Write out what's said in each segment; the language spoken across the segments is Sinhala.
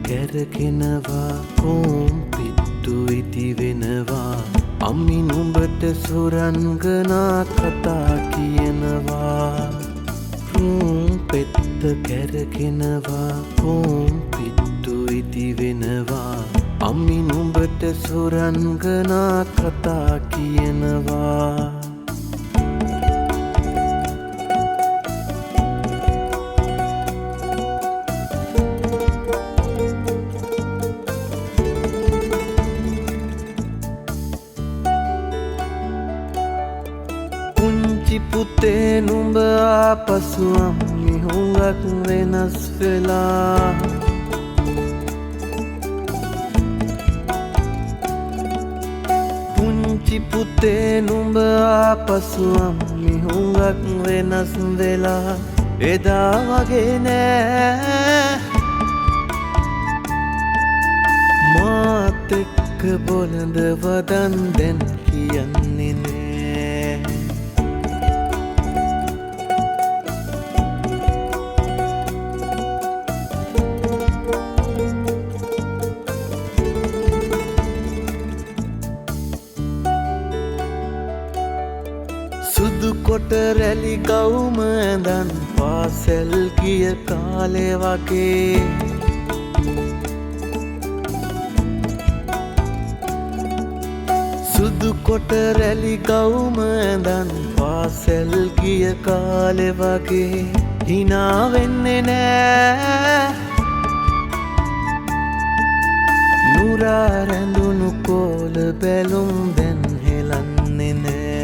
කැරකෙනවා කෝම් පිට්ටු ඉදි වෙනවා අම්මි නුඹට සුරංගනා කතා කියනවා පෙත්ත කැරකෙනවා කෝම් පිට්ටු ඉදි වෙනවා අම්මි නුඹට සුරංගනා කතා කියනවා පුංචි පුතේ නුඹ ආපසු අම්මි හුඟක් වෙනස් වෙලා පුංචි පුතේ නුඹ ආපසු අම්මි හුඟක් වෙනස් වෙලා එදා වගේ නෑ මාත් එක්ක බොළඳ වදන් දැන් කියන්නේ නෑ සුදු කොට රැලි ගවුම ඇඳන් පාසැල් ගිය කාලේ වගේ සුදු කොට රැලි ගවුම ඇඳන් පාසැල් ගිය කාලේ වගේ හිනා වෙන්නේ නෑ නුරා රැඳුණු කෝල බැලුම් දැන් හෙලන්නේ නෑ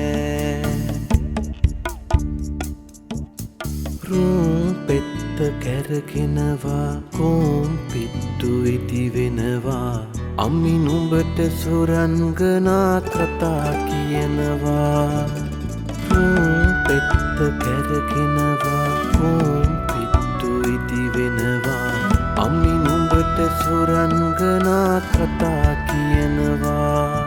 පෙත්ත කැරකෙනවා කෝම් පිට්ටු ඉදි වෙනවා අම්මි නුඹට සුරංගනා කතා කියනවා පෙත්ත කැරකෙනවා කෝම් පිට්ටු ඉදි වෙනවා අම්මි නුඹට සුරංගනා කතා කියනවා